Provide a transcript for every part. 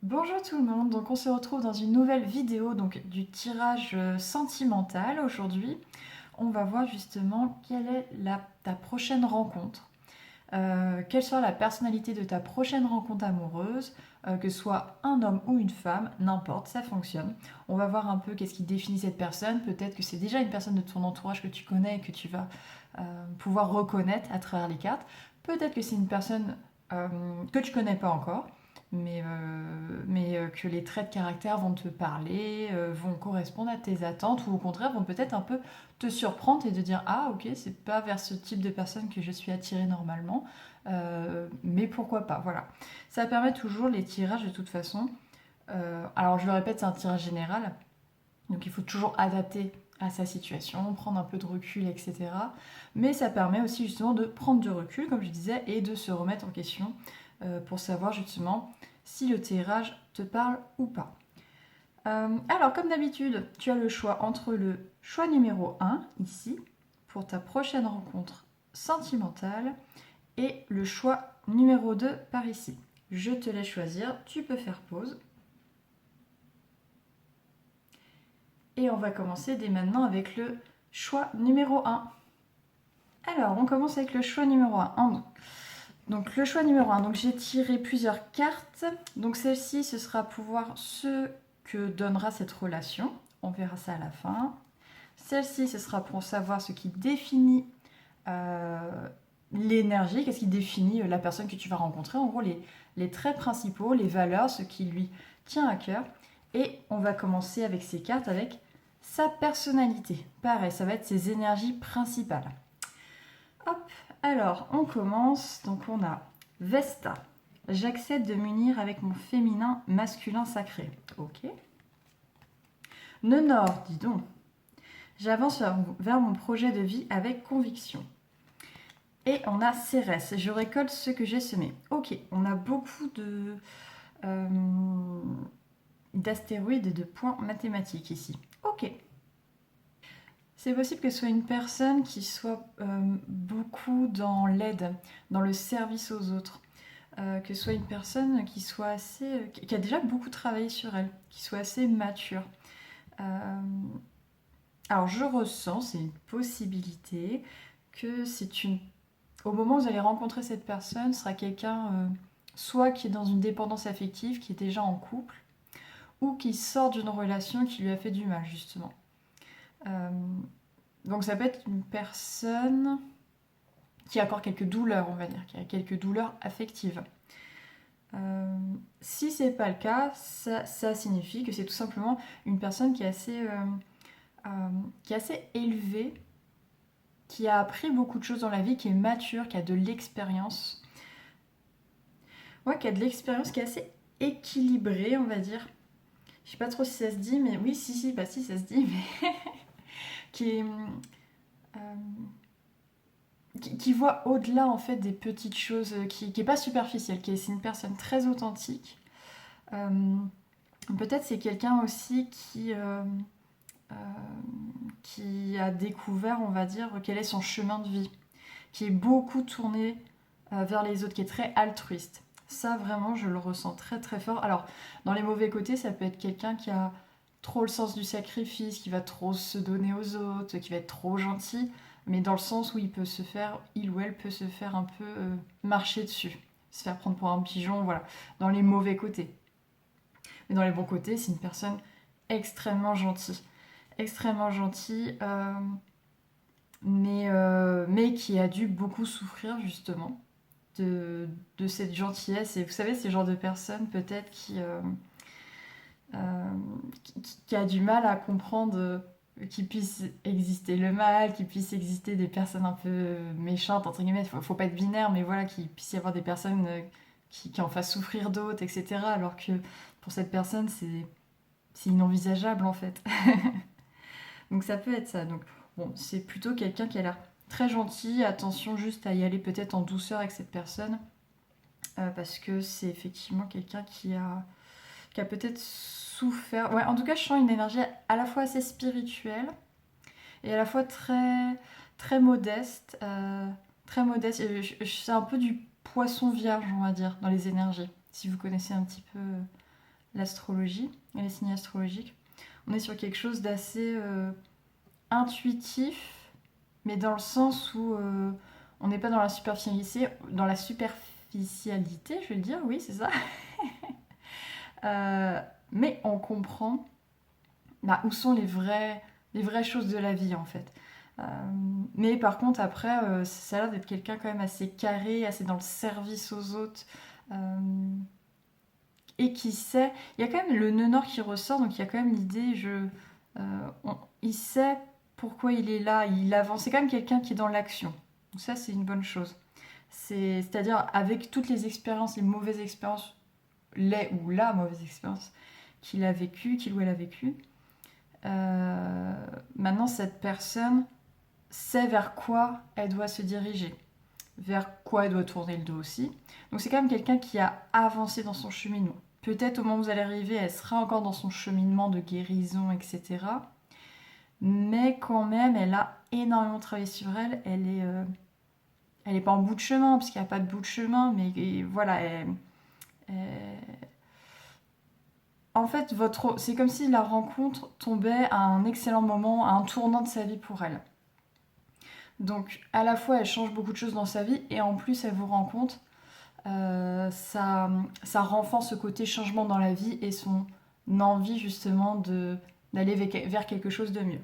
Bonjour tout le monde, donc on se retrouve dans une nouvelle vidéo donc du tirage sentimental. Aujourd'hui, on va voir justement quelle est ta prochaine rencontre, quelle sera la personnalité de ta prochaine rencontre amoureuse, que ce soit un homme ou une femme, n'importe, ça fonctionne. On va voir un peu qu'est-ce qui définit cette personne, peut-être que c'est déjà une personne de ton entourage que tu connais et que tu vas pouvoir reconnaître à travers les cartes. Peut-être que c'est une personne que tu connais pas encore mais que les traits de caractère vont te parler, vont correspondre à tes attentes ou au contraire vont peut-être un peu te surprendre et de dire ah ok c'est pas vers ce type de personne que je suis attirée normalement, mais pourquoi pas, voilà. Ça permet toujours les tirages de toute façon. Alors je le répète, c'est un tirage général, donc il faut toujours adapter à sa situation, prendre un peu de recul, etc. Mais ça permet aussi justement de prendre du recul, comme je disais, et de se remettre en question pour savoir justement si le tirage te parle ou pas. Alors, comme d'habitude, tu as le choix entre le choix numéro 1, ici, pour ta prochaine rencontre sentimentale, et le choix numéro 2 par ici. Je te laisse choisir, tu peux faire pause. Et on va commencer dès maintenant avec le choix numéro 1. Alors, on commence avec le choix numéro 1. Donc, le choix numéro 1. Donc, j'ai tiré plusieurs cartes. Donc, celle-ci, ce sera pour voir ce que donnera cette relation. On verra ça à la fin. Celle-ci, ce sera pour savoir ce qui définit l'énergie, qu'est-ce qui définit la personne que tu vas rencontrer. En gros, les traits principaux, les valeurs, ce qui lui tient à cœur. Et on va commencer avec ces cartes avec sa personnalité. Pareil, ça va être ses énergies principales. Hop, alors on commence. Donc on a Vesta. J'accepte de m'unir avec mon féminin masculin sacré. Ok. Nenor, dis donc. J'avance vers mon projet de vie avec conviction. Et on a Cérès. Je récolte ce que j'ai semé. Ok, on a beaucoup d'astéroïdes et de points mathématiques ici. Ok. C'est possible que ce soit une personne qui soit beaucoup dans l'aide, dans le service aux autres. Que ce soit une personne qui soit assez, qui a déjà beaucoup travaillé sur elle, qui soit assez mature. Alors je ressens, c'est une possibilité, que c'est une... Au moment où vous allez rencontrer cette personne, ce sera quelqu'un soit qui est dans une dépendance affective, qui est déjà en couple, ou qui sort d'une relation qui lui a fait du mal, justement. Euh, donc ça peut être une personne qui a encore quelques douleurs, on va dire, qui a quelques douleurs affectives. Si c'est pas le cas, ça signifie que c'est tout simplement une personne qui est assez élevée, qui a appris beaucoup de choses dans la vie, qui est mature, qui a de l'expérience. Ouais, qui a de l'expérience, qui est assez équilibrée, on va dire. Je sais pas trop si ça se dit, mais oui, si, bah si, ça se dit, mais qui est, qui voit au-delà en fait des petites choses, qui est pas superficielle, c'est une personne très authentique. Euh, Peut-être c'est quelqu'un aussi euh, qui a découvert, on va dire, quel est son chemin de vie, qui est beaucoup tourné vers les autres, qui est très altruiste. Ça, vraiment, je le ressens très très fort. Alors, dans les mauvais côtés, ça peut être quelqu'un qui a trop le sens du sacrifice, qui va trop se donner aux autres, qui va être trop gentil, mais dans le sens où il ou elle peut se faire un peu marcher dessus, se faire prendre pour un pigeon, voilà, dans les mauvais côtés. Mais dans les bons côtés, c'est une personne extrêmement gentille. Extrêmement gentille, mais qui a dû beaucoup souffrir justement de cette gentillesse. Et vous savez, ces genres de personnes peut-être euh, qui a du mal à comprendre qu'il puisse exister le mal, qu'il puisse exister des personnes un peu méchantes, entre guillemets, faut pas être binaire, mais voilà, qu'il puisse y avoir des personnes qui en fassent souffrir d'autres, etc. Alors que pour cette personne, c'est inenvisageable en fait. Donc ça peut être ça. Donc bon, c'est plutôt quelqu'un qui a l'air très gentil. Attention juste à y aller peut-être en douceur avec cette personne. Parce que c'est effectivement quelqu'un qui a peut-être souffert. Ouais, en tout cas, je sens une énergie à la fois assez spirituelle et à la fois très, très modeste. Très modeste. C'est un peu du poisson vierge, on va dire, dans les énergies. Si vous connaissez un petit peu l'astrologie et les signes astrologiques. On est sur quelque chose d'assez intuitif, mais dans le sens où on n'est pas dans la superficialité, je vais le dire, oui, c'est ça. Mais on comprend où sont les vraies choses de la vie, en fait. Mais par contre, après, ça a l'air d'être quelqu'un quand même assez carré, assez dans le service aux autres. Et qui sait... Il y a quand même le nœud nord qui ressort, donc il y a quand même l'idée, il sait pourquoi il est là, il avance. C'est quand même quelqu'un qui est dans l'action. Donc ça, c'est une bonne chose. C'est-à-dire, avec toutes les expériences, les mauvaises expériences, la mauvaise expérience qu'il a vécue, qu'il ou elle a vécue, maintenant, cette personne sait vers quoi elle doit se diriger, vers quoi elle doit tourner le dos aussi. Donc c'est quand même quelqu'un qui a avancé dans son cheminement. Peut-être au moment où vous allez arriver, elle sera encore dans son cheminement de guérison, etc. Mais quand même, elle a énormément travaillé sur elle. Elle est pas en bout de chemin, parce qu'il n'y a pas de bout de chemin, mais voilà, en fait, c'est comme si la rencontre tombait à un excellent moment, à un tournant de sa vie pour elle. Donc, à la fois, elle change beaucoup de choses dans sa vie, et en plus, elle vous rencontre. Ça renforce ce côté changement dans la vie et son envie, justement, d'aller vers quelque chose de mieux.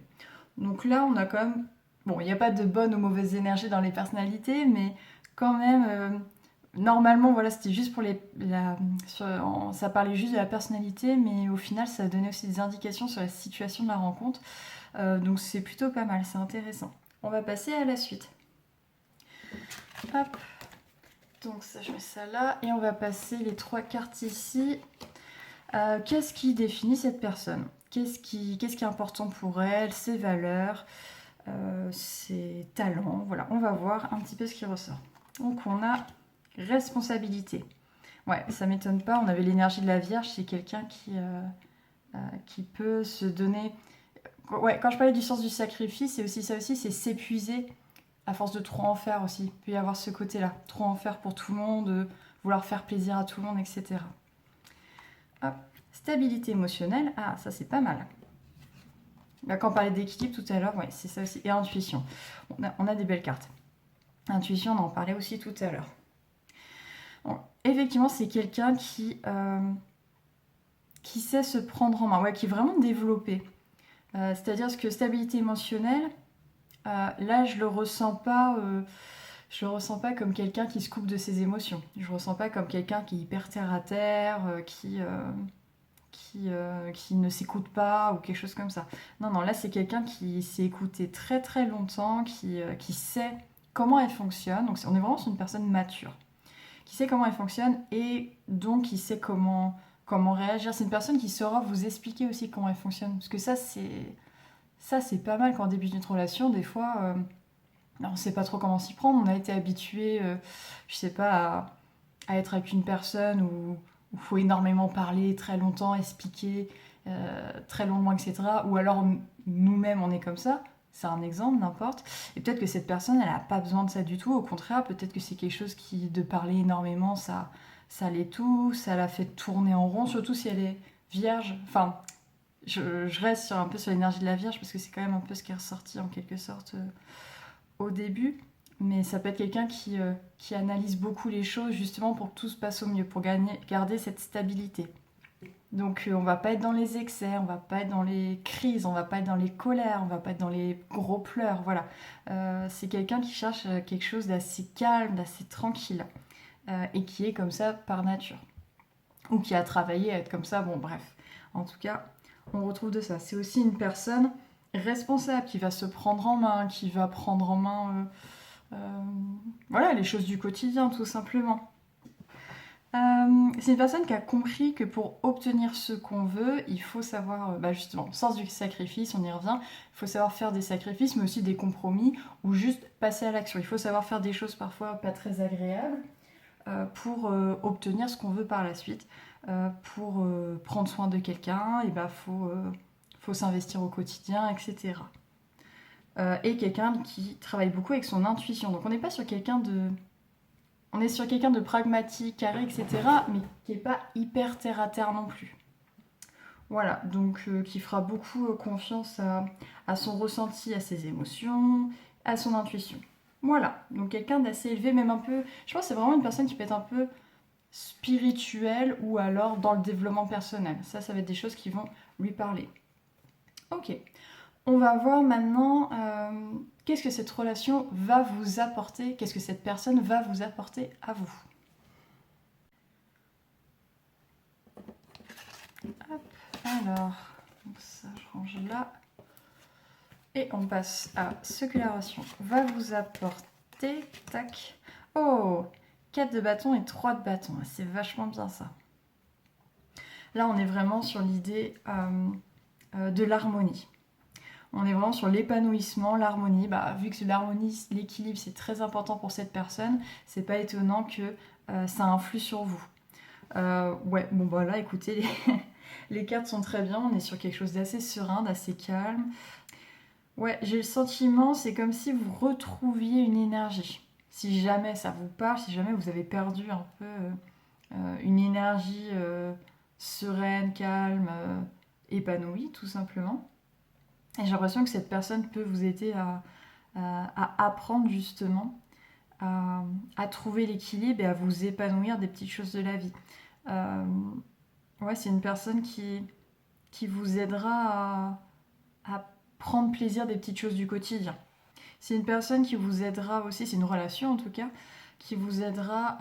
Donc là, on a quand même... Bon, il n'y a pas de bonnes ou mauvaises énergies dans les personnalités, mais quand même... Normalement, voilà, c'était juste pour ça parlait juste de la personnalité, mais au final, ça donnait aussi des indications sur la situation de la rencontre. Donc c'est plutôt pas mal, c'est intéressant. On va passer à la suite. Hop. Donc ça, je mets ça là. Et on va passer les 3 cartes ici. Qu'est-ce qui définit cette personne ? Qu'est-ce qui est important pour elle ? Ses valeurs, ses talents. Voilà, on va voir un petit peu ce qui ressort. Donc on a responsabilité. Ouais, ça m'étonne pas. On avait l'énergie de la Vierge. C'est quelqu'un qui peut se donner... Ouais, quand je parlais du sens du sacrifice, c'est aussi ça aussi, c'est s'épuiser à force de trop en faire aussi. Il peut y avoir ce côté-là, trop en faire pour tout le monde, vouloir faire plaisir à tout le monde, etc. Hop. Stabilité émotionnelle, ah ça c'est pas mal. Là, quand on parlait d'équilibre tout à l'heure, ouais, c'est ça aussi. Et intuition, on a des belles cartes. Intuition, on en parlait aussi tout à l'heure. Bon, effectivement, c'est quelqu'un qui sait se prendre en main, ouais, qui est vraiment développé. C'est-à-dire que stabilité émotionnelle, là je le ressens pas comme quelqu'un qui se coupe de ses émotions. Je le ressens pas comme quelqu'un qui est hyper terre à terre, qui ne s'écoute pas ou quelque chose comme ça. Non, là c'est quelqu'un qui s'est écouté très très longtemps, qui sait comment elle fonctionne. Donc on est vraiment sur une personne mature, qui sait comment elle fonctionne et donc qui sait comment réagir. C'est une personne qui saura vous expliquer aussi comment elle fonctionne. Parce que ça, c'est pas mal quand on débute une relation. Des fois, on ne sait pas trop comment s'y prendre. On a été habitué, je sais pas, à être avec une personne où il faut énormément parler, très longtemps, expliquer, très longuement, etc. Ou alors, nous-mêmes, on est comme ça. C'est un exemple, n'importe. Et peut-être que cette personne, elle n'a pas besoin de ça du tout. Au contraire, peut-être que c'est quelque chose qui, de parler énormément, ça l'étouffe, ça la fait tourner en rond, surtout si elle est vierge. Enfin, je reste un peu sur l'énergie de la Vierge parce que c'est quand même un peu ce qui est ressorti en quelque sorte au début. Mais ça peut être quelqu'un qui analyse beaucoup les choses justement pour que tout se passe au mieux, pour garder cette stabilité. Donc on va pas être dans les excès, on va pas être dans les crises, on va pas être dans les colères, on va pas être dans les gros pleurs, voilà. C'est quelqu'un qui cherche quelque chose d'assez calme, d'assez tranquille, et qui est comme ça par nature. Ou qui a travaillé à être comme ça, bon bref. En tout cas, on retrouve de ça. C'est aussi une personne responsable qui va se prendre en main, qui va prendre en main voilà, les choses du quotidien tout simplement. C'est une personne qui a compris que pour obtenir ce qu'on veut, il faut savoir, justement, sens du sacrifice, on y revient, il faut savoir faire des sacrifices, mais aussi des compromis, ou juste passer à l'action. Il faut savoir faire des choses parfois pas très agréables pour obtenir ce qu'on veut par la suite. Pour prendre soin de quelqu'un, il faut s'investir au quotidien, etc. Et quelqu'un qui travaille beaucoup avec son intuition. Donc on n'est pas sur quelqu'un de... On est sur quelqu'un de pragmatique, carré, etc. Mais qui n'est pas hyper terre à terre non plus. Voilà, donc qui fera beaucoup confiance à son ressenti, à ses émotions, à son intuition. Voilà, donc quelqu'un d'assez élevé, même un peu... Je pense que c'est vraiment une personne qui peut être un peu spirituelle ou alors dans le développement personnel. Ça va être des choses qui vont lui parler. Ok, on va voir maintenant qu'est-ce que cette relation va vous apporter, qu'est-ce que cette personne va vous apporter à vous. Hop, alors, donc ça je range là. Et on passe à ce que la relation va vous apporter. Tac. Oh, 4 de bâton et 3 de bâton. C'est vachement bien ça. Là, on est vraiment sur l'idée de l'harmonie. On est vraiment sur l'épanouissement, l'harmonie. Bah, vu que l'harmonie, l'équilibre, c'est très important pour cette personne, c'est pas étonnant que ça influe sur vous. Ouais, bon bah là, écoutez, les cartes sont très bien. On est sur quelque chose d'assez serein, d'assez calme. Ouais, j'ai le sentiment, c'est comme si vous retrouviez une énergie. Si jamais ça vous parle, si jamais vous avez perdu un peu une énergie sereine, calme, épanouie, tout simplement. Et j'ai l'impression que cette personne peut vous aider à apprendre justement à trouver l'équilibre et à vous épanouir des petites choses de la vie. Ouais, c'est une personne qui vous aidera à prendre plaisir des petites choses du quotidien. C'est une personne qui vous aidera aussi, c'est une relation en tout cas, qui vous aidera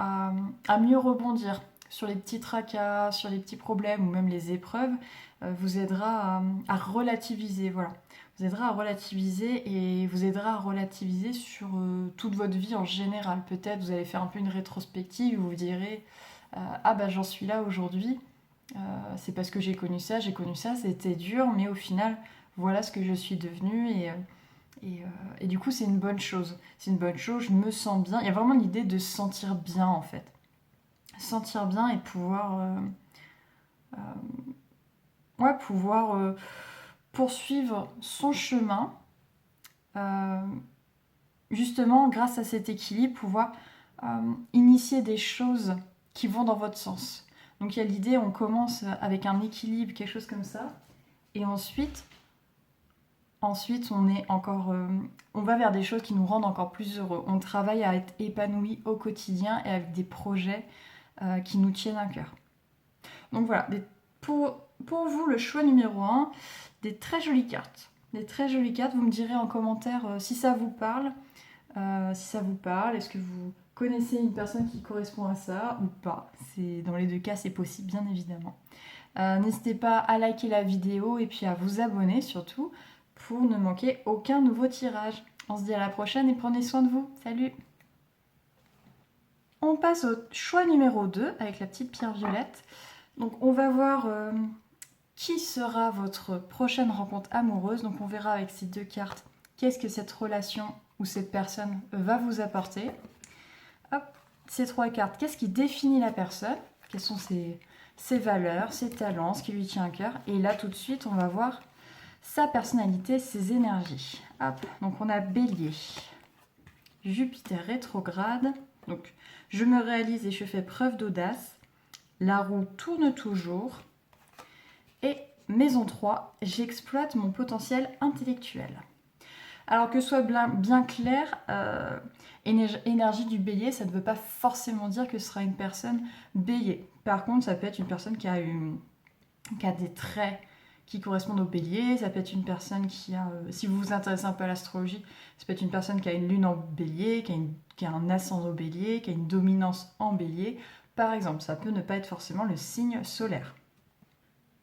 à mieux rebondir sur les petits tracas, sur les petits problèmes ou même les épreuves, vous aidera à relativiser, voilà. Vous aidera à relativiser et vous aidera à relativiser sur toute votre vie en général. Peut-être vous allez faire un peu une rétrospective où vous direz ah bah j'en suis là aujourd'hui, c'est parce que j'ai connu ça, c'était dur, mais au final voilà ce que je suis devenue et du coup, c'est une bonne chose. C'est une bonne chose, je me sens bien. Il y a vraiment l'idée de se sentir bien, en fait. Sentir bien et pouvoir, ouais, pouvoir poursuivre son chemin, euh, justement, grâce à cet équilibre, pouvoir initier des choses qui vont dans votre sens. Donc, il y a l'idée, on commence avec un équilibre, quelque chose comme ça, et ensuite, on va vers des choses qui nous rendent encore plus heureux. On travaille à être épanoui au quotidien et avec des projets qui nous tiennent à cœur. Donc voilà, pour vous, le choix numéro 1, des très jolies cartes. Des très jolies cartes, vous me direz en commentaire si ça vous parle. Est-ce que vous connaissez une personne qui correspond à ça ou pas. Dans les deux cas, c'est possible, bien évidemment. N'hésitez pas à liker la vidéo et puis à vous abonner surtout pour ne manquer aucun nouveau tirage. On se dit à la prochaine et prenez soin de vous. Salut! On passe au choix numéro 2 avec la petite pierre violette. Donc on va voir qui sera votre prochaine rencontre amoureuse. Donc on verra avec ces deux cartes qu'est-ce que cette relation ou cette personne va vous apporter. Hop, ces trois cartes, qu'est-ce qui définit la personne? Quelles sont ses valeurs, ses talents, ce qui lui tient à cœur? Et là tout de suite on va voir sa personnalité, ses énergies. Hop, donc on a Bélier, Jupiter rétrograde, donc je me réalise et je fais preuve d'audace, la roue tourne toujours, et Maison 3, j'exploite mon potentiel intellectuel. Alors que ce soit bien clair, énergie du Bélier, ça ne veut pas forcément dire que ce sera une personne Bélier. Par contre, ça peut être une personne qui a des traits qui correspondent au Bélier, ça peut être une personne qui a, si vous vous intéressez un peu à l'astrologie, ça peut être une personne qui a une lune en Bélier, qui a un ascendant au Bélier, qui a une dominance en Bélier, par exemple. Ça peut ne pas être forcément le signe solaire.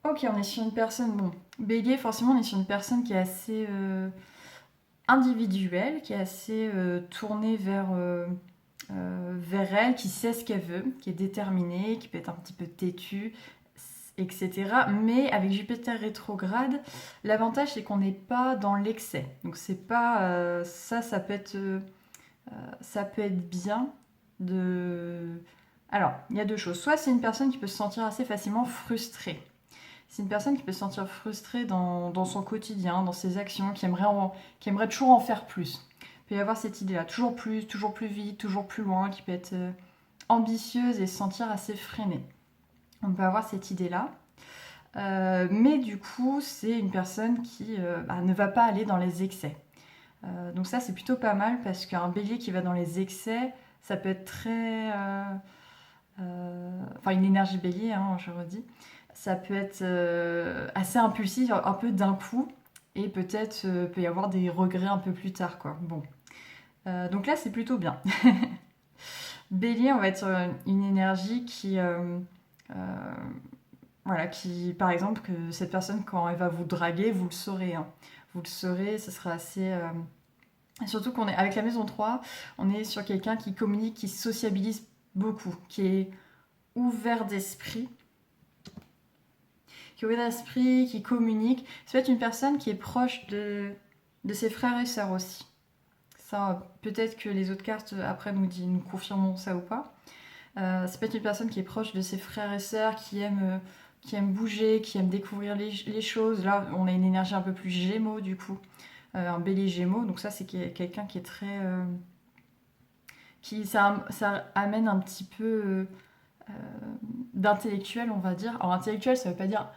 Ok, on est sur une personne, bon, Bélier, forcément, on est sur une personne qui est assez individuelle, qui est assez tournée vers elle, qui sait ce qu'elle veut, qui est déterminée, qui peut être un petit peu têtue, etc. Mais avec Jupiter rétrograde, l'avantage c'est qu'on n'est pas dans l'excès. Donc c'est pas ça peut être bien de. Alors il y a deux choses. Soit c'est une personne qui peut se sentir assez facilement frustrée. C'est une personne qui peut se sentir frustrée dans son quotidien, dans ses actions, qui aimerait toujours en faire plus. Il peut y avoir cette idée-là, toujours plus vite, toujours plus loin, qui peut être ambitieuse et se sentir assez freinée. On peut avoir cette idée-là. Mais du coup, c'est une personne qui ne va pas aller dans les excès. Donc ça, c'est plutôt pas mal parce qu'un bélier qui va dans les excès, ça peut être très... enfin, une énergie bélier, hein, je redis. Ça peut être assez impulsif, un peu d'un coup, et peut-être peut y avoir des regrets un peu plus tard, quoi. Bon. Donc là, c'est plutôt bien. Bélier, on va être sur une énergie euh, voilà, qui, par exemple, que cette personne, quand elle va vous draguer, vous le saurez, hein. Vous le saurez, ce sera assez... Surtout qu'on est avec la maison 3, on est sur quelqu'un qui communique, qui sociabilise beaucoup, qui est ouvert d'esprit, qui communique. Ça peut être une personne qui est proche de ses frères et sœurs aussi. Ça, peut-être que les autres cartes après nous confirmeront ça ou pas. Ça peut être une personne qui est proche de ses frères et sœurs, qui aime bouger, qui aime découvrir les choses. Là, on a une énergie un peu plus gémeaux du coup. Un bélier gémeaux, donc ça c'est quelqu'un qui est très... ça amène un petit peu d'intellectuel, on va dire. Alors intellectuel, ça veut pas dire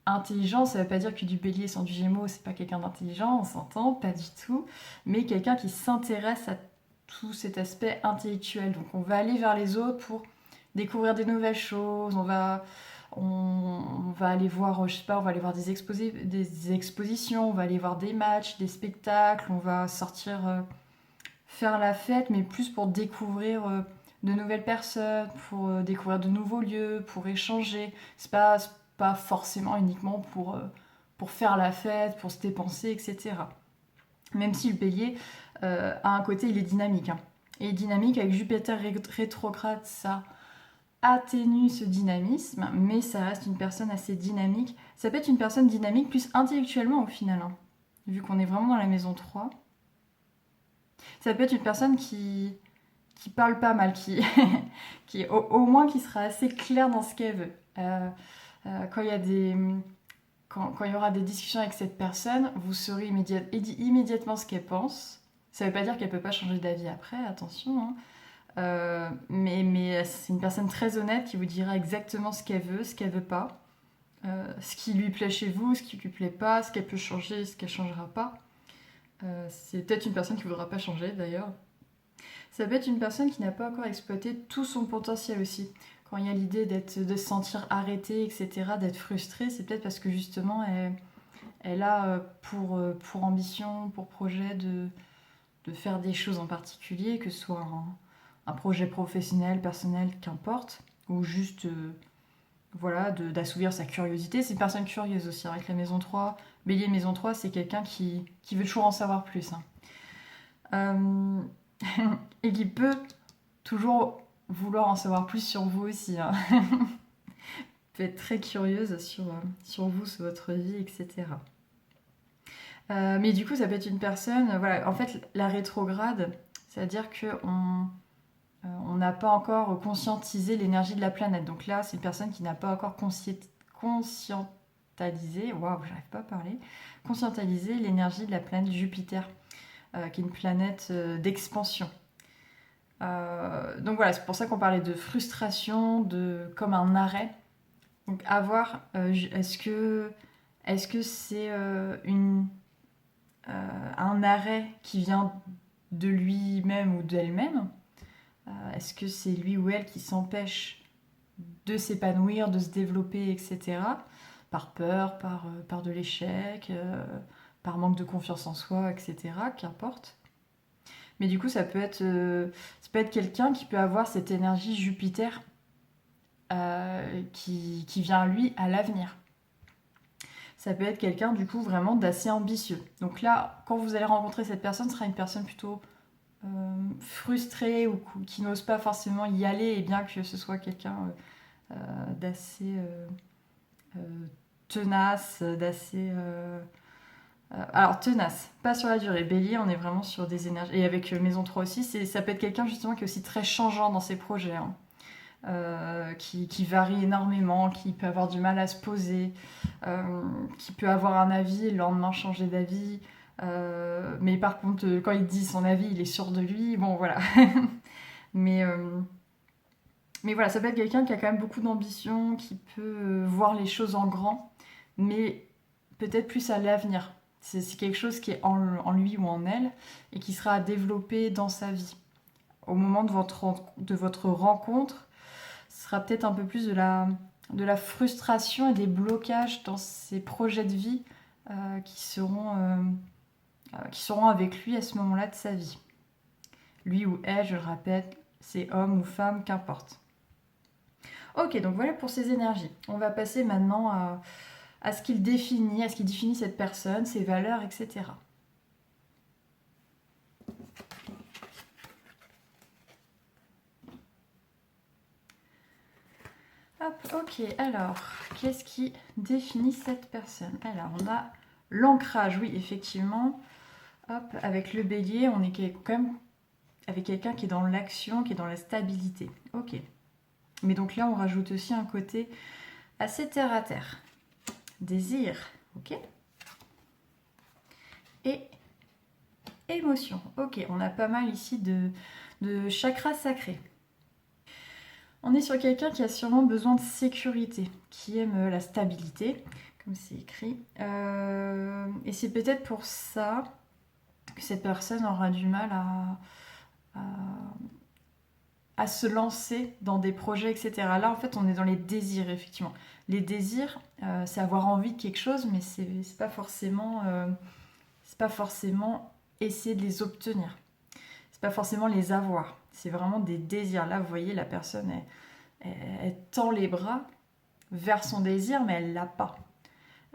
intelligent, ça veut pas dire que du bélier sans du gémeaux, c'est pas quelqu'un d'intelligent, on s'entend, pas du tout. Mais quelqu'un qui s'intéresse à tout cet aspect intellectuel. Donc on va aller vers les autres pour découvrir des nouvelles choses, on va aller voir, je sais pas, on va aller voir des expositions, on va aller voir des matchs, des spectacles, on va sortir faire la fête, mais plus pour découvrir de nouvelles personnes, pour découvrir de nouveaux lieux, pour échanger. C'est pas forcément uniquement pour faire la fête, pour se dépenser, etc. Même si le bélier a un côté, il est dynamique, hein. Et dynamique avec Jupiter rétrograde, ça atténue ce dynamisme, mais ça reste une personne assez dynamique. Ça peut être une personne dynamique plus intellectuellement au final, hein, vu qu'on est vraiment dans la maison 3. Ça peut être une personne qui parle pas mal, qui au moins qui sera assez claire dans ce qu'elle veut. Quand il y a quand il y aura des discussions avec cette personne, vous saurez immédiatement ce qu'elle pense. Ça veut pas dire qu'elle peut pas changer d'avis après, attention, hein. Mais c'est une personne très honnête qui vous dira exactement ce qu'elle veut pas, ce qui lui plaît chez vous, ce qui lui plaît pas, ce qu'elle peut changer, ce qu'elle changera pas. C'est peut-être une personne qui voudra pas changer d'ailleurs. Ça peut être une personne qui n'a pas encore exploité tout son potentiel aussi. Quand il y a l'idée de se sentir arrêtée, etc., d'être frustrée, c'est peut-être parce que justement elle a pour ambition, pour projet de faire des choses en particulier, que ce soit un projet professionnel, personnel, qu'importe, ou juste voilà, d'assouvir sa curiosité. C'est une personne curieuse aussi, hein, avec la maison 3. Bélier maison 3, c'est quelqu'un qui veut toujours en savoir plus, hein. Et qui peut toujours vouloir en savoir plus sur vous aussi, hein. Peut être très curieuse sur vous, sur votre vie, etc. Mais du coup, ça peut être une personne... voilà, en fait, la rétrograde, c'est-à-dire qu'on n'a pas encore conscientisé l'énergie de la planète. Donc là, c'est une personne qui n'a pas encore conscientisé... Waouh, j'arrive pas à parler. Conscientisé l'énergie de la planète Jupiter, qui est une planète d'expansion. Donc voilà, c'est pour ça qu'on parlait de frustration, comme un arrêt. Donc à voir, est-ce que c'est un arrêt qui vient de lui-même ou d'elle-même? Est-ce que c'est lui ou elle qui s'empêche de s'épanouir, de se développer, etc. Par peur, par de l'échec, par manque de confiance en soi, etc. Qu'importe. Mais du coup, ça peut être quelqu'un qui peut avoir cette énergie Jupiter qui vient, lui, à l'avenir. Ça peut être quelqu'un, du coup, vraiment d'assez ambitieux. Donc là, quand vous allez rencontrer cette personne, ce sera une personne plutôt frustrée ou qui n'ose pas forcément y aller, et bien que ce soit quelqu'un d'assez tenace, d'assez... alors tenace, pas sur la durée. Bélier, on est vraiment sur des énergies. Et avec Maison 3 aussi, ça peut être quelqu'un justement qui est aussi très changeant dans ses projets, hein. Qui varie énormément, qui peut avoir du mal à se poser, qui peut avoir un avis et le lendemain changer d'avis. Mais par contre, quand il dit son avis, il est sûr de lui. Bon, voilà. Mais Mais voilà, ça peut être quelqu'un qui a quand même beaucoup d'ambition, qui peut voir les choses en grand, mais peut-être plus à l'avenir. C'est quelque chose qui est en lui ou en elle et qui sera à développer dans sa vie. Au moment de votre rencontre, ce sera peut-être un peu plus de la frustration et des blocages dans ses projets de vie qui seront avec lui à ce moment-là de sa vie. Lui ou elle, je le répète, c'est homme ou femme, qu'importe. Ok, donc voilà pour ces énergies. On va passer maintenant à ce qu'il définit, à ce qui définit cette personne, ses valeurs, etc. Hop, ok, alors, qu'est-ce qui définit cette personne? Alors, on a l'ancrage, oui, effectivement. Hop, avec le bélier, on est quand même avec quelqu'un qui est dans l'action, qui est dans la stabilité. Ok. Mais donc là, on rajoute aussi un côté assez terre à terre. Désir, ok. Et émotion, ok. On a pas mal ici de chakras sacrés. On est sur quelqu'un qui a sûrement besoin de sécurité, qui aime la stabilité, comme c'est écrit. Et c'est peut-être pour ça que cette personne aura du mal à se lancer dans des projets, etc. Là, en fait, on est dans les désirs, effectivement. Les désirs, c'est avoir envie de quelque chose, mais c'est pas forcément essayer de les obtenir. C'est pas forcément les avoir. C'est vraiment des désirs. Là, vous voyez, la personne, elle tend les bras vers son désir, mais elle l'a pas.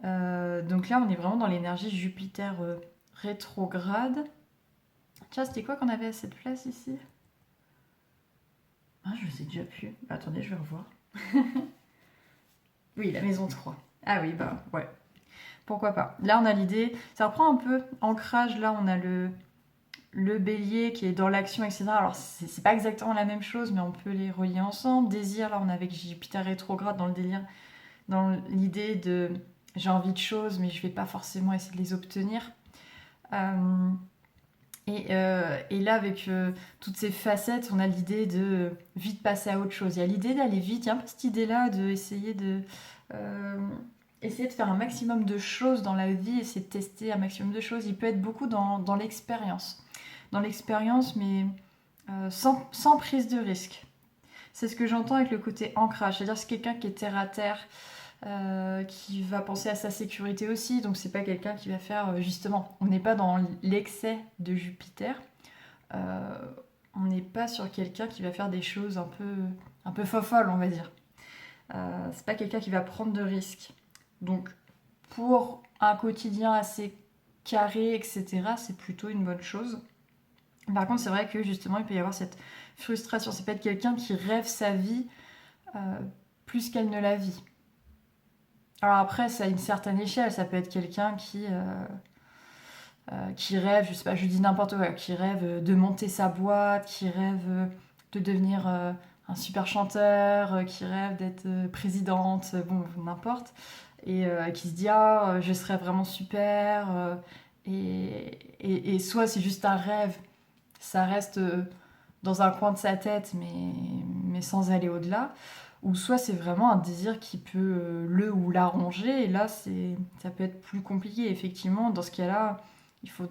Donc là, on est vraiment dans l'énergie Jupiter rétrograde. Tiens, c'était quoi qu'on avait à cette place ici? Ah, je sais déjà plus. Attendez, je vais revoir. Oui, la maison 3. Ah oui, bah ouais. Pourquoi pas. Là, on a l'idée. Ça reprend un peu ancrage. Là, on a le bélier qui est dans l'action, etc. Alors, c'est pas exactement la même chose, mais on peut les relier ensemble. Désir, là, on a avec Jupiter rétrograde dans le délire, dans l'idée de j'ai envie de choses, mais je vais pas forcément essayer de les obtenir. Et là, avec toutes ces facettes, on a l'idée de vite passer à autre chose. Il y a l'idée d'aller vite. Il y a un peu cette idée-là d'essayer essayer de faire un maximum de choses dans la vie, essayer de tester un maximum de choses. Il peut être beaucoup dans l'expérience. Dans l'expérience, mais sans prise de risque. C'est ce que j'entends avec le côté ancrage. C'est-à-dire c'est quelqu'un qui est terre à terre, qui va penser à sa sécurité aussi. Donc c'est pas quelqu'un qui va faire justement. On n'est pas dans l'excès de Jupiter. On n'est pas sur quelqu'un qui va faire des choses un peu folles, on va dire. C'est pas quelqu'un qui va prendre de risques. Donc pour un quotidien assez carré, etc., c'est plutôt une bonne chose. Par contre, c'est vrai que justement, il peut y avoir cette frustration. C'est peut-être quelqu'un qui rêve sa vie plus qu'elle ne la vit. Alors après, c'est à une certaine échelle. Ça peut être quelqu'un qui rêve, je sais pas, je dis n'importe quoi, qui rêve de monter sa boîte, qui rêve de devenir un super chanteur, qui rêve d'être présidente, bon, n'importe. Et qui se dit, ah, je serais vraiment super. Et soit c'est juste un rêve, ça reste dans un coin de sa tête, mais sans aller au-delà. Ou soit c'est vraiment un désir qui peut le ou la ronger, et là ça peut être plus compliqué. Effectivement, dans ce cas-là, il faut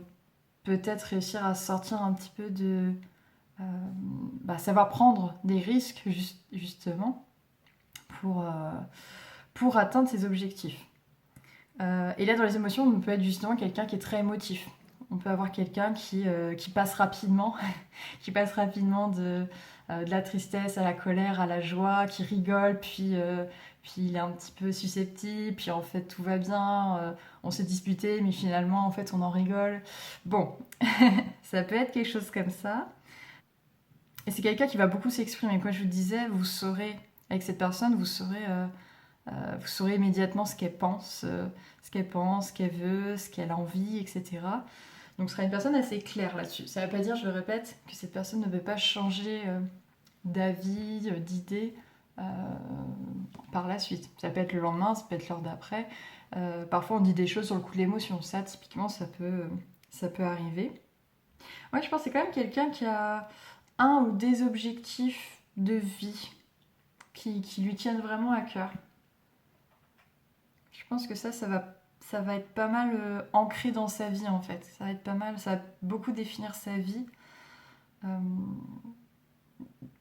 peut-être réussir à sortir un petit peu savoir prendre des risques justement pour atteindre ses objectifs. Et là, dans les émotions, on peut être justement quelqu'un qui est très émotif. On peut avoir quelqu'un qui passe rapidement, qui passe rapidement de la tristesse à la colère, à la joie, qui rigole, puis il est un petit peu susceptible, puis en fait tout va bien, on s'est disputé, mais finalement en fait on en rigole. Bon, ça peut être quelque chose comme ça. Et c'est quelqu'un qui va beaucoup s'exprimer. Comme je vous disais, vous saurez, avec cette personne, vous saurez immédiatement ce qu'elle veut, ce qu'elle a envie, etc. Donc ce sera une personne assez claire là-dessus. Ça ne veut pas dire, je le répète, que cette personne ne veut pas changer d'avis, d'idée par la suite. Ça peut être le lendemain, ça peut être l'heure d'après. Parfois on dit des choses sur le coup de l'émotion. Ça, typiquement, ça peut arriver. Ouais, je pense que c'est quand même quelqu'un qui a un ou des objectifs de vie qui lui tiennent vraiment à cœur. Je pense que ça va être pas mal ancré dans sa vie en fait. Ça va être pas mal, ça va beaucoup définir sa vie. Euh,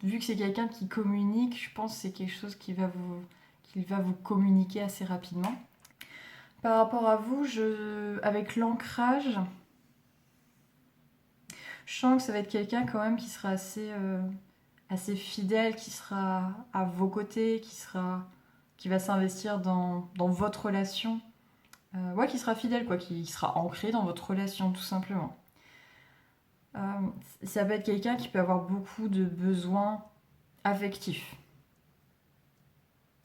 Vu que c'est quelqu'un qui communique, je pense que c'est quelque chose qu'il va vous communiquer assez rapidement. Par rapport à vous, avec l'ancrage, je sens que ça va être quelqu'un quand même qui sera assez fidèle, qui sera à vos côtés, qui va s'investir dans votre relation. Ouais, qui sera fidèle, quoi, qui sera ancré dans votre relation, tout simplement. Ça peut être quelqu'un qui peut avoir beaucoup de besoins affectifs.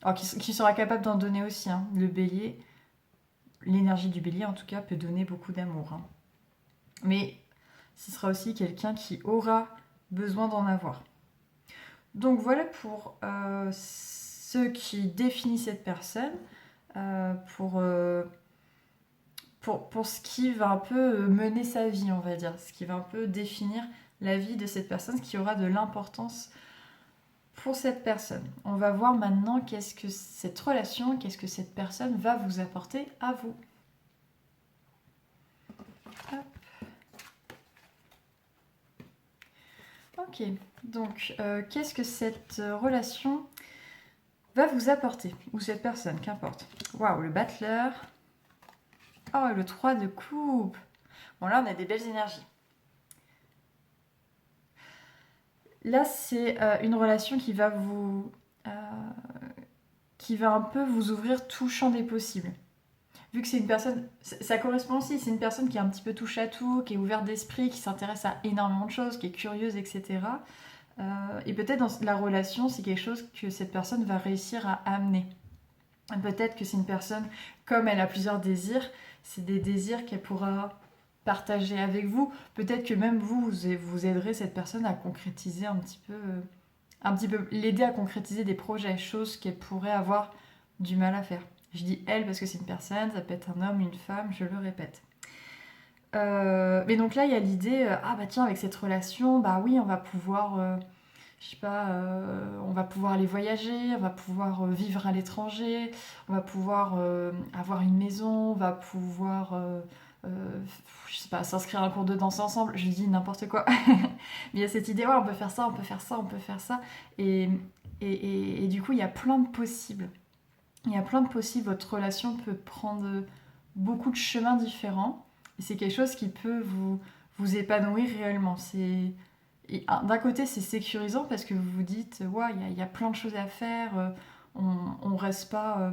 Alors, qui sera capable d'en donner aussi, hein. Le bélier, l'énergie du bélier, en tout cas, peut donner beaucoup d'amour, hein. Mais ce sera aussi quelqu'un qui aura besoin d'en avoir. Donc voilà pour ce qui définit cette personne, pour ce qui va un peu mener sa vie, on va dire, ce qui va un peu définir la vie de cette personne, ce qui aura de l'importance pour cette personne. On va voir maintenant qu'est-ce que cette relation, qu'est-ce que cette personne va vous apporter à vous. Hop. Ok, donc qu'est-ce que cette relation va vous apporter, ou cette personne, qu'importe. Waouh, le battleur. Oh, le 3 de coupe. Bon, là, on a des belles énergies. Là, c'est une relation qui va qui va un peu vous ouvrir tout champ des possibles. Vu que c'est une personne, ça correspond aussi, c'est une personne qui est un petit peu touche à tout, qui est ouverte d'esprit, qui s'intéresse à énormément de choses, qui est curieuse, etc. Et peut-être dans la relation, c'est quelque chose que cette personne va réussir à amener. Peut-être que c'est une personne, comme elle a plusieurs désirs, c'est des désirs qu'elle pourra partager avec vous. Peut-être que même vous aiderez cette personne à concrétiser un petit peu l'aider à concrétiser des projets, choses qu'elle pourrait avoir du mal à faire. Je dis elle parce que c'est une personne, ça peut être un homme, une femme, je le répète. Mais donc là, il y a l'idée, ah bah tiens, avec cette relation, bah oui, on va pouvoir, je sais pas, on va pouvoir aller voyager, on va pouvoir vivre à l'étranger, on va pouvoir avoir une maison, on va pouvoir, je sais pas, s'inscrire à un cours de danse ensemble, je dis n'importe quoi. Mais il y a cette idée, ouais, on peut faire ça, on peut faire ça, on peut faire ça. Et du coup, il y a plein de possibles. Il y a plein de possibles, votre relation peut prendre beaucoup de chemins différents. Et c'est quelque chose qui peut vous épanouir réellement. D'un côté, c'est sécurisant parce que vous vous dites, ouais, il y a plein de choses à faire, on reste pas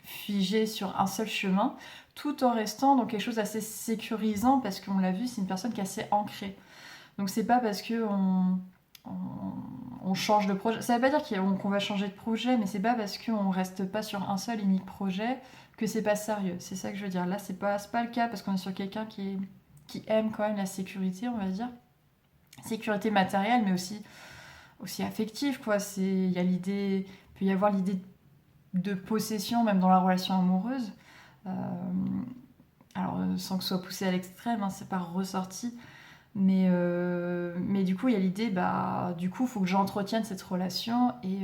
figé sur un seul chemin, tout en restant dans quelque chose d'assez sécurisant parce qu'on l'a vu, c'est une personne qui est assez ancrée. Donc c'est pas parce que on change de projet. Ça veut pas dire qu'on va changer de projet, mais c'est pas parce qu'on reste pas sur un seul unique projet que c'est pas sérieux. C'est ça que je veux dire. Là, c'est pas le cas parce qu'on est sur quelqu'un qui aime quand même la sécurité, on va dire. Sécurité matérielle, mais aussi affective, quoi. Il y a l'idée, il peut y avoir l'idée de possession, même dans la relation amoureuse. Alors, sans que ce soit poussé à l'extrême, hein, c'est pas ressorti. Mais du coup, il y a l'idée, bah, du coup, il faut que j'entretienne cette relation et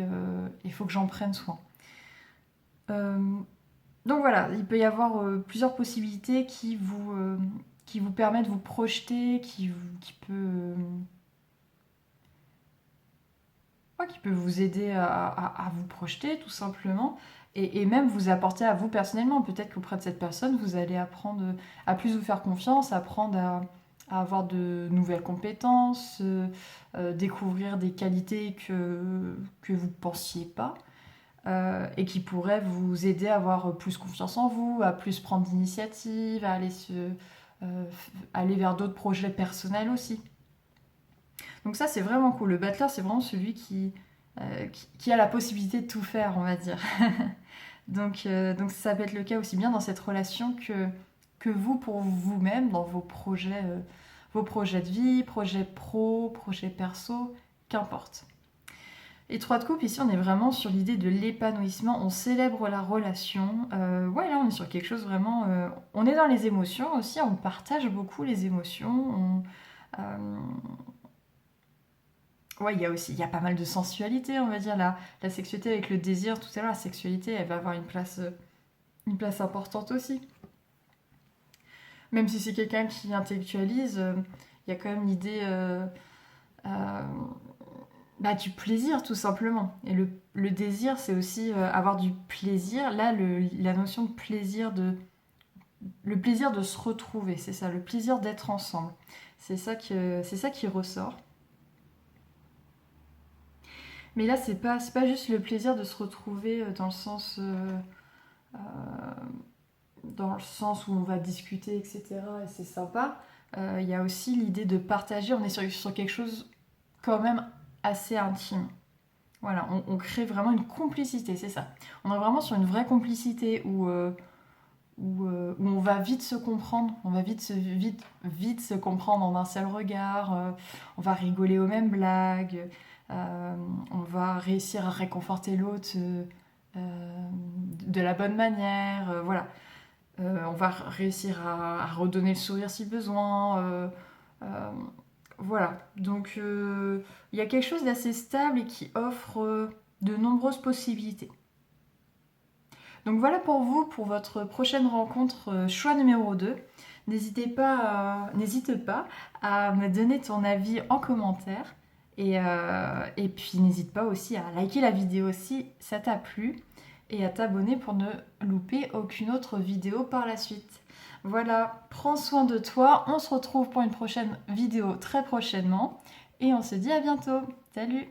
il faut que j'en prenne soin. Donc voilà, il peut y avoir plusieurs possibilités qui vous permettent de vous projeter, qui peut vous aider à vous projeter tout simplement et même vous apporter à vous personnellement. Peut-être qu'auprès de cette personne, vous allez apprendre à plus vous faire confiance, apprendre à avoir de nouvelles compétences, découvrir des qualités que vous ne pensiez pas. Et qui pourraient vous aider à avoir plus confiance en vous, à plus prendre d'initiative, à aller vers d'autres projets personnels aussi. Donc ça, c'est vraiment cool. Le battleur, c'est vraiment celui qui a la possibilité de tout faire, on va dire. Donc ça peut être le cas aussi bien dans cette relation que vous pour vous-même, dans vos projets de vie, projets pro, projets perso, qu'importe. Et 3 de coupe, ici, on est vraiment sur l'idée de l'épanouissement. On célèbre la relation. Ouais, là, on est sur quelque chose vraiment... on est dans les émotions aussi. On partage beaucoup les émotions. Ouais, il y a pas mal de sensualité, on va dire. La sexualité avec le désir, tout à l'heure, la sexualité, elle va avoir une place importante aussi. Même si c'est quelqu'un qui intellectualise, il y a quand même l'idée euh, du plaisir, tout simplement. Et le désir, c'est aussi avoir du plaisir. Là, la notion de plaisir, le plaisir de se retrouver, c'est ça, le plaisir d'être ensemble. C'est ça qui ressort. Mais là, c'est pas juste le plaisir de se retrouver euh, dans le sens où on va discuter, etc. Et c'est sympa. Il y a aussi l'idée de partager. On est sur quelque chose quand même assez intime. Voilà, on crée vraiment une complicité, c'est ça. On est vraiment sur une vraie complicité où on va vite se comprendre, on va vite se comprendre en un seul regard, on va rigoler aux mêmes blagues, on va réussir à réconforter l'autre de la bonne manière, voilà. On va réussir à redonner le sourire si besoin. Euh, voilà, donc il y a quelque chose d'assez stable et qui offre de nombreuses possibilités. Donc voilà pour vous, pour votre prochaine rencontre, choix numéro 2. N'hésite pas à me donner ton avis en commentaire. Et puis n'hésite pas aussi à liker la vidéo si ça t'a plu et à t'abonner pour ne louper aucune autre vidéo par la suite. Voilà, prends soin de toi, on se retrouve pour une prochaine vidéo très prochainement et on se dit à bientôt. Salut!